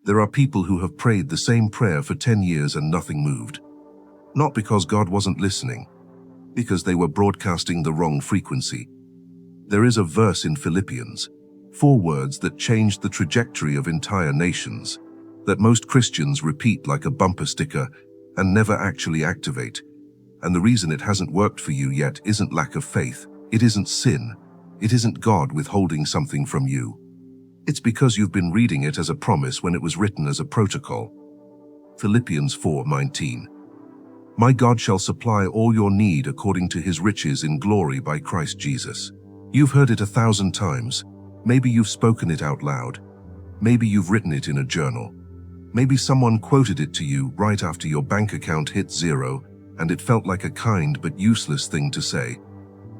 There are people who have prayed the same prayer for 10 years and nothing moved. Not because God wasn't listening, because they were broadcasting the wrong frequency. There is a verse in Philippians, 4 words that changed the trajectory of entire nations, that most Christians repeat like a bumper sticker and never actually activate. And the reason it hasn't worked for you yet isn't lack of faith, it isn't sin, it isn't God withholding something from you. It's because you've been reading it as a promise when it was written as a protocol. Philippians 4:19. My God shall supply all your need according to his riches in glory by Christ Jesus. You've heard it 1,000 times. Maybe you've spoken it out loud. Maybe you've written it in a journal. Maybe someone quoted it to you right after your bank account hit zero and it felt like a kind but useless thing to say.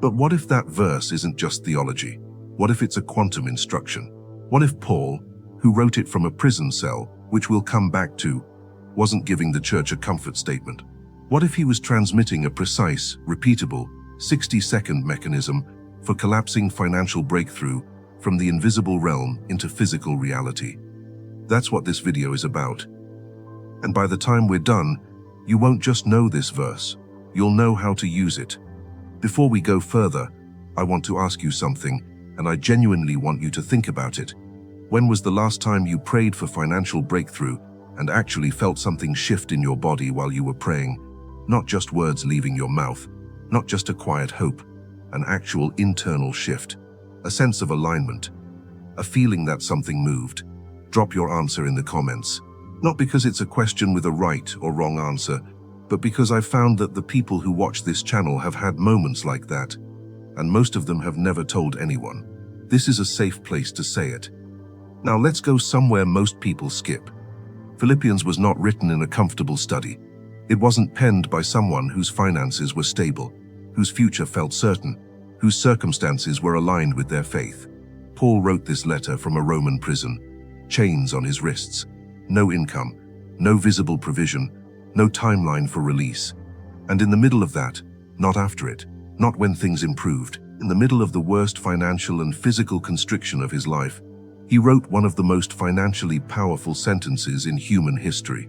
But what if that verse isn't just theology? What if it's a quantum instruction? What if Paul, who wrote it from a prison cell, which we'll come back to, wasn't giving the church a comfort statement? What if he was transmitting a precise, repeatable, 60-second mechanism for collapsing financial breakthrough from the invisible realm into physical reality? That's what this video is about. And by the time we're done, you won't just know this verse, you'll know how to use it. Before we go further, I want to ask you something, and I genuinely want you to think about it. When was the last time you prayed for financial breakthrough and actually felt something shift in your body while you were praying? Not just words leaving your mouth, not just a quiet hope, an actual internal shift, a sense of alignment, a feeling that something moved. Drop your answer in the comments. Not because it's a question with a right or wrong answer, but because I've found that the people who watch this channel have had moments like that, and most of them have never told anyone. This is a safe place to say it. Now let's go somewhere most people skip. Philippians was not written in a comfortable study. It wasn't penned by someone whose finances were stable, whose future felt certain, whose circumstances were aligned with their faith. Paul wrote this letter from a Roman prison, chains on his wrists, no income, no visible provision, no timeline for release. And in the middle of that, not after it, not when things improved, in the middle of the worst financial and physical constriction of his life, he wrote one of the most financially powerful sentences in human history.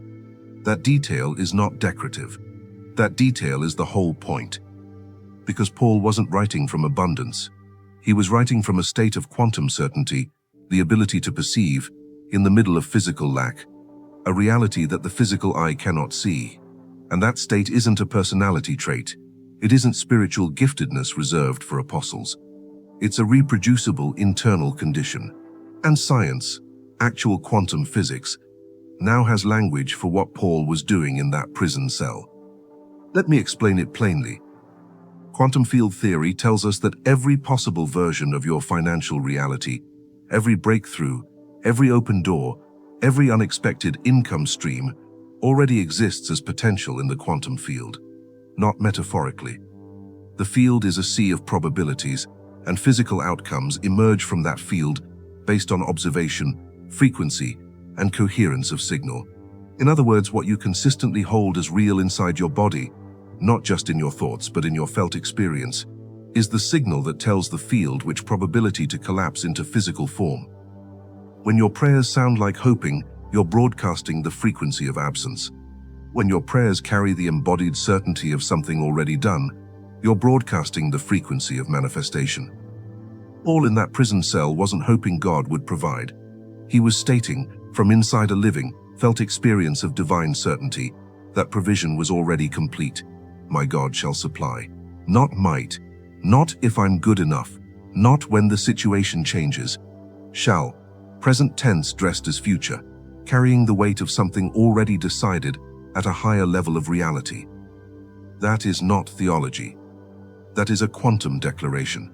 That detail is not decorative. That detail is the whole point. Because Paul wasn't writing from abundance. He was writing from a state of quantum certainty, the ability to perceive, in the middle of physical lack, a reality that the physical eye cannot see. And that state isn't a personality trait. It isn't spiritual giftedness reserved for apostles. It's a reproducible internal condition. And science, actual quantum physics, now has language for what Paul was doing in that prison cell. Let me explain it plainly. Quantum field theory tells us that every possible version of your financial reality, every breakthrough, every open door, every unexpected income stream already exists as potential in the quantum field, not metaphorically. The field is a sea of probabilities, and physical outcomes emerge from that field based on observation, frequency, and coherence of signal. In other words, what you consistently hold as real inside your body, not just in your thoughts but in your felt experience, is the signal that tells the field which probability to collapse into physical form. When your prayers sound like hoping, you're broadcasting the frequency of absence. When your prayers carry the embodied certainty of something already done, you're broadcasting the frequency of manifestation. Paul in that prison cell wasn't hoping God would provide. He was stating, from inside a living, felt experience of divine certainty, that provision was already complete. My God shall supply. Not might, not if I'm good enough, not when the situation changes. Shall, present tense dressed as future, carrying the weight of something already decided at a higher level of reality. That is not theology. That is a quantum declaration.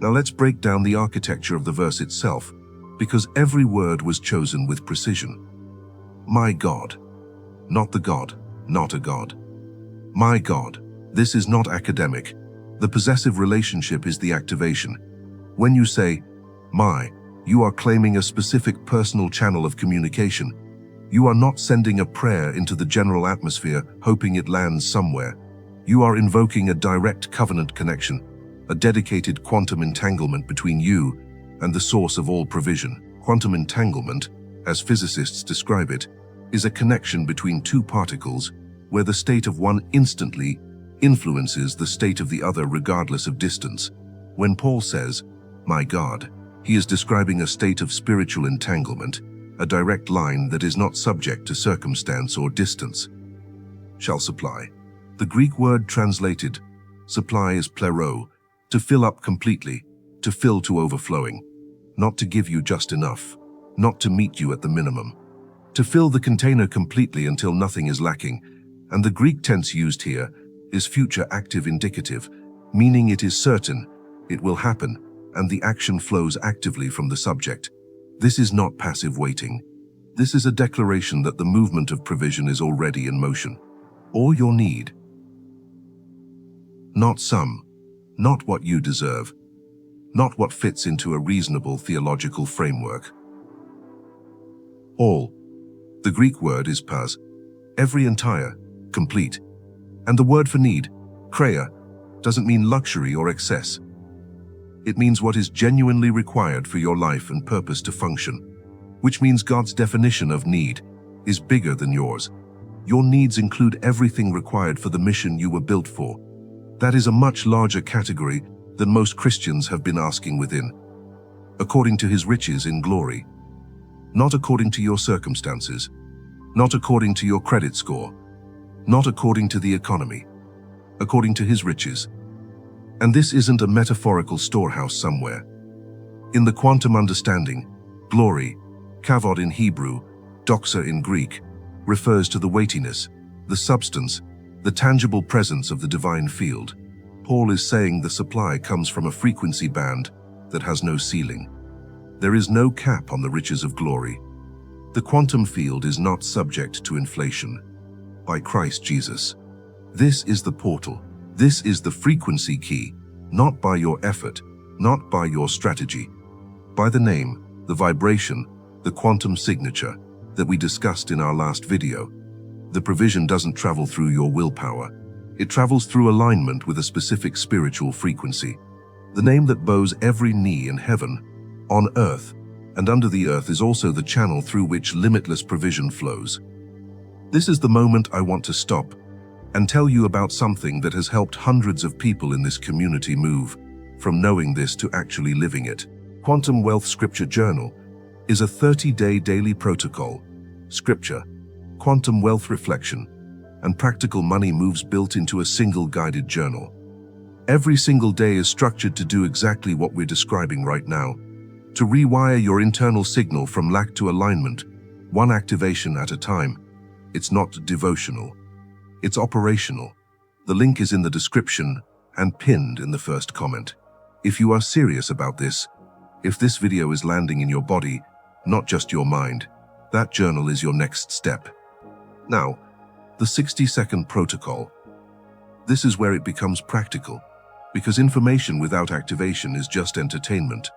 Now let's break down the architecture of the verse itself, because every word was chosen with precision. My God. Not the God, not a God. My God. This is not academic. The possessive relationship is the activation. When you say, my, you are claiming a specific personal channel of communication. You are not sending a prayer into the general atmosphere, hoping it lands somewhere. You are invoking a direct covenant connection, a dedicated quantum entanglement between you and the source of all provision. Quantum entanglement, as physicists describe it, is a connection between two particles where the state of one instantly influences the state of the other regardless of distance. When Paul says, "My God," he is describing a state of spiritual entanglement, a direct line that is not subject to circumstance or distance. Shall supply. The Greek word translated supply is plero, to fill up completely, to fill to overflowing, not to give you just enough, not to meet you at the minimum. To fill the container completely until nothing is lacking, and the Greek tense used here is future active indicative, meaning it is certain, it will happen, and the action flows actively from the subject. This is not passive waiting. This is a declaration that the movement of provision is already in motion. Or your need. Not some, not what you deserve, not what fits into a reasonable theological framework. All. The Greek word is pas, every entire, complete. And the word for need, kreia, doesn't mean luxury or excess. It means what is genuinely required for your life and purpose to function, which means God's definition of need is bigger than yours. Your needs include everything required for the mission you were built for. That is a much larger category than most Christians have been asking within. According to his riches in glory. Not according to your circumstances. Not according to your credit score. Not according to the economy. According to his riches. And this isn't a metaphorical storehouse somewhere. In the quantum understanding, glory, kavod in Hebrew, doxa in Greek, refers to the weightiness, the substance, the tangible presence of the divine field. Paul is saying the supply comes from a frequency band that has no ceiling. There is no cap on the riches of glory. The quantum field is not subject to inflation. By Christ Jesus. This is the portal. This is the frequency key, not by your effort, not by your strategy. By the name, the vibration, the quantum signature that we discussed in our last video. The provision doesn't travel through your willpower. It travels through alignment with a specific spiritual frequency. The name that bows every knee in heaven, on earth, and under the earth is also the channel through which limitless provision flows. This is the moment I want to stop and tell you about something that has helped hundreds of people in this community move from knowing this to actually living it. Quantum Wealth Scripture Journal is a 30-day daily protocol, scripture, quantum wealth reflection, and practical money moves built into a single guided journal. Every single day is structured to do exactly what we're describing right now, to rewire your internal signal from lack to alignment, one activation at a time. It's not devotional. It's operational. The link is in the description and pinned in the first comment. If you are serious about this, if this video is landing in your body, not just your mind, that journal is your next step. Now, the 60-second protocol. This is where it becomes practical, because information without activation is just entertainment.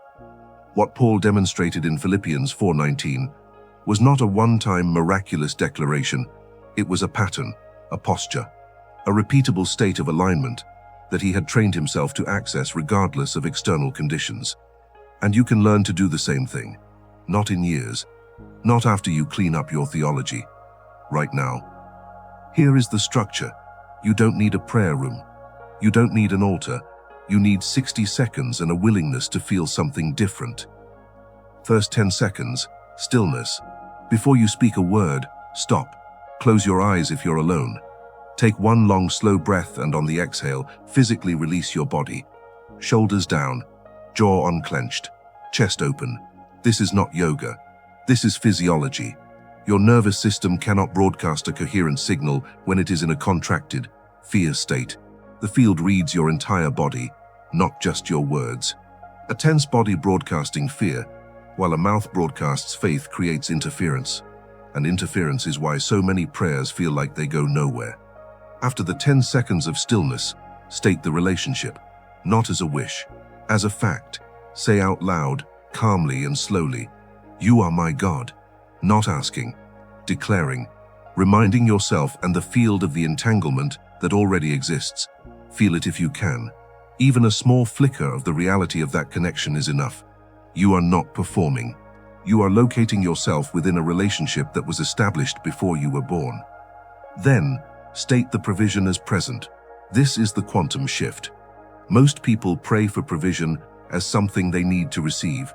What Paul demonstrated in Philippians 4:19 was not a one-time miraculous declaration. It was a pattern, a posture, a repeatable state of alignment that he had trained himself to access regardless of external conditions. And you can learn to do the same thing. Not in years, not after you clean up your theology. Right now. Here is the structure. You don't need a prayer room. You don't need an altar. You need 60 seconds and a willingness to feel something different. First 10 seconds, stillness. Before you speak a word, stop. Close your eyes if you're alone. Take one long, slow breath and on the exhale, physically release your body. Shoulders down, jaw unclenched, chest open. This is not yoga. This is physiology. Your nervous system cannot broadcast a coherent signal when it is in a contracted, fear state. The field reads your entire body, not just your words. A tense body broadcasting fear, while a mouth broadcasts faith, creates interference. And interference is why so many prayers feel like they go nowhere. After the 10 seconds of stillness, state the relationship, not as a wish, as a fact. Say out loud, calmly and slowly, "You are my God." Not asking, declaring, reminding yourself and the field of the entanglement that already exists. Feel it if you can. Even a small flicker of the reality of that connection is enough. You are not performing. You are locating yourself within a relationship that was established before you were born. Then, state the provision as present. This is the quantum shift. Most people pray for provision as something they need to receive.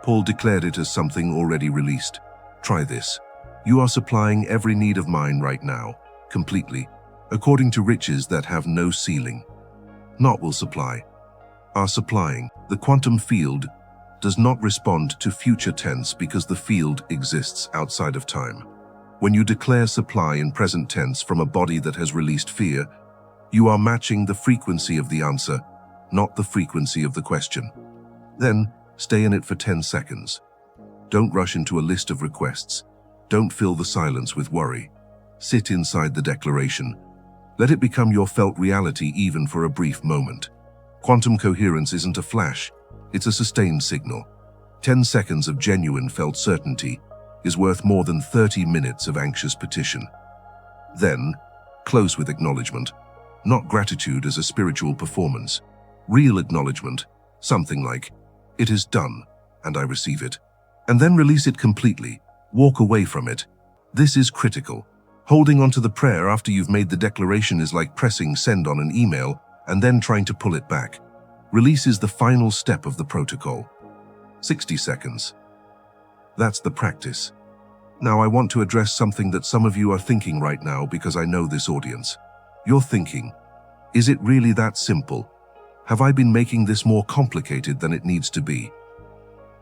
Paul declared it as something already released. Try this. You are supplying every need of mine right now, completely, according to riches that have no ceiling. Not will supply. Are supplying. The quantum field does not respond to future tense because the field exists outside of time. When you declare supply in present tense from a body that has released fear, you are matching the frequency of the answer, not the frequency of the question. Then, stay in it for 10 seconds. Don't rush into a list of requests. Don't fill the silence with worry. Sit inside the declaration. Let it become your felt reality even for a brief moment. Quantum coherence isn't a flash, it's a sustained signal. 10 seconds of genuine felt certainty is worth more than 30 minutes of anxious petition. Then, close with acknowledgement, not gratitude as a spiritual performance. Real acknowledgement, something like, "It is done, and I receive it." And then release it completely. Walk away from it. This is critical. Holding on to the prayer after you've made the declaration is like pressing send on an email and then trying to pull it back. Release is the final step of the protocol. 60 seconds. That's the practice. Now I want to address something that some of you are thinking right now because I know this audience. You're thinking, is it really that simple? Have I been making this more complicated than it needs to be?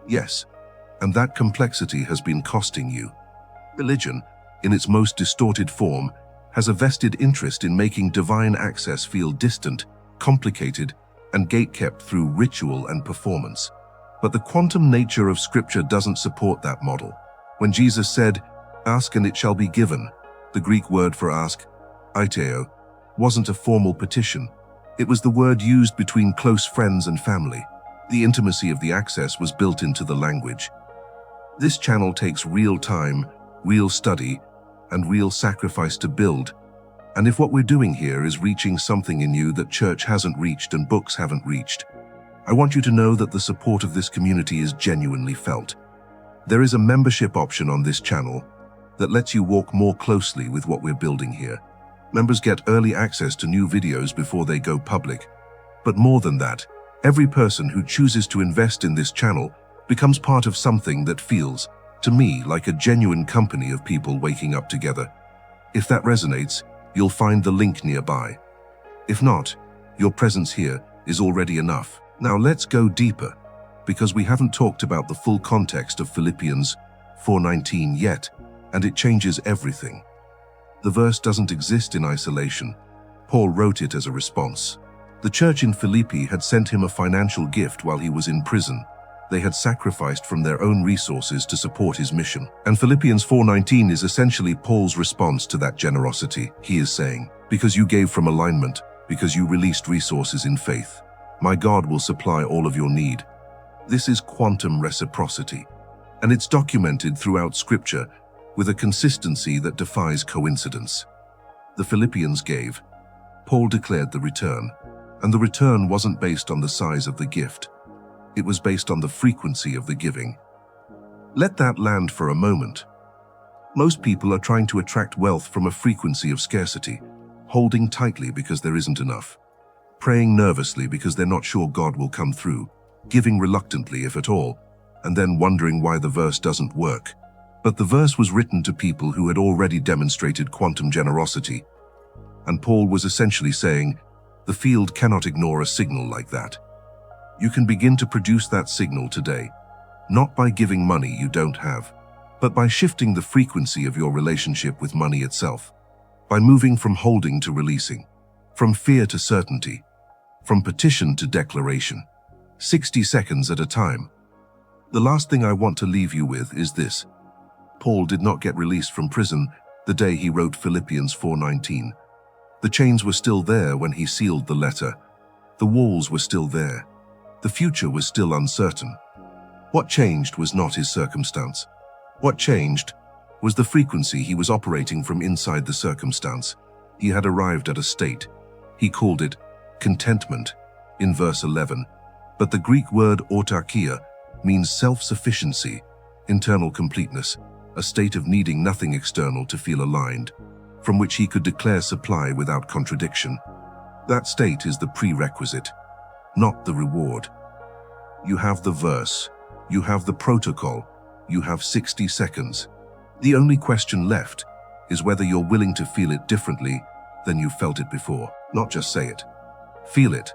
Yes, and that complexity has been costing you. Religion, in its most distorted form, has a vested interest in making divine access feel distant, complicated, and gate-kept through ritual and performance. But the quantum nature of Scripture doesn't support that model. When Jesus said, "Ask and it shall be given," the Greek word for ask, aiteo, wasn't a formal petition. It was the word used between close friends and family. The intimacy of the access was built into the language. This channel takes real time, real study, and real sacrifice to build. And if what we're doing here is reaching something in you that church hasn't reached and books haven't reached, I want you to know that the support of this community is genuinely felt. There is a membership option on this channel that lets you walk more closely with what we're building here. Members get early access to new videos before they go public. But more than that, every person who chooses to invest in this channel becomes part of something that feels, to me, like a genuine company of people waking up together. If that resonates, you'll find the link nearby. If not, your presence here is already enough. Now let's go deeper, because we haven't talked about the full context of Philippians 4:19 yet, and it changes everything. The verse doesn't exist in isolation. Paul wrote it as a response. The church in Philippi had sent him a financial gift while he was in prison. They had sacrificed from their own resources to support his mission. And Philippians 4:19 is essentially Paul's response to that generosity. He is saying, "Because you gave from alignment, because you released resources in faith, my God will supply all of your need." This is quantum reciprocity, and it's documented throughout Scripture with a consistency that defies coincidence. The Philippians gave. Paul declared the return, and the return wasn't based on the size of the gift. It was based on the frequency of the giving. Let that land for a moment. Most people are trying to attract wealth from a frequency of scarcity, holding tightly because there isn't enough, praying nervously because they're not sure God will come through, giving reluctantly if at all, and then wondering why the verse doesn't work. But the verse was written to people who had already demonstrated quantum generosity, and Paul was essentially saying, the field cannot ignore a signal like that. You can begin to produce that signal today, not by giving money you don't have, but by shifting the frequency of your relationship with money itself, by moving from holding to releasing, from fear to certainty, from petition to declaration, 60 seconds at a time. The last thing I want to leave you with is this. Paul did not get released from prison the day he wrote Philippians 4:19. The chains were still there when he sealed the letter. The walls were still there. The future was still uncertain. What changed was not his circumstance. What changed was the frequency he was operating from inside the circumstance. He had arrived at a state. He called it contentment in verse 11. But the Greek word autarkia means self-sufficiency internal completeness, a state of needing nothing external to feel aligned, from which he could declare supply without contradiction. That state is the prerequisite, not the reward. You have the verse, you have the protocol, you have 60 seconds. The only question left is whether you're willing to feel it differently than you felt it before. Not just say it. Feel it.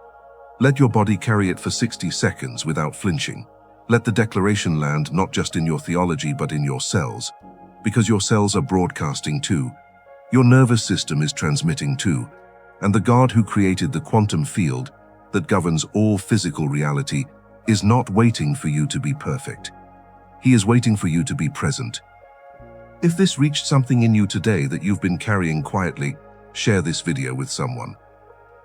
Let your body carry it for 60 seconds without flinching. Let the declaration land not just in your theology but in your cells, because your cells are broadcasting too. Your nervous system is transmitting too, and the God who created the quantum field that governs all physical reality is not waiting for you to be perfect. He is waiting for you to be present. If this reached something in you today that you've been carrying quietly, share this video with someone.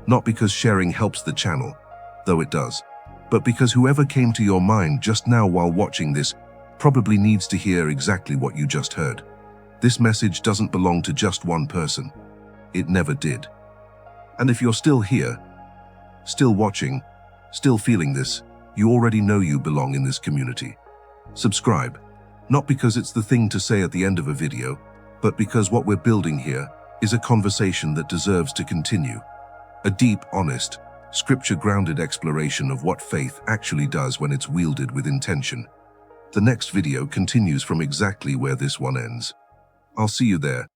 Not because sharing helps the channel, though it does, but because whoever came to your mind just now while watching this probably needs to hear exactly what you just heard. This message doesn't belong to just one person. It never did. And if you're still here, still watching, still feeling this, you already know you belong in this community. Subscribe, not because it's the thing to say at the end of a video, but because what we're building here is a conversation that deserves to continue. A deep, honest, scripture-grounded exploration of what faith actually does when it's wielded with intention. The next video continues from exactly where this one ends. I'll see you there.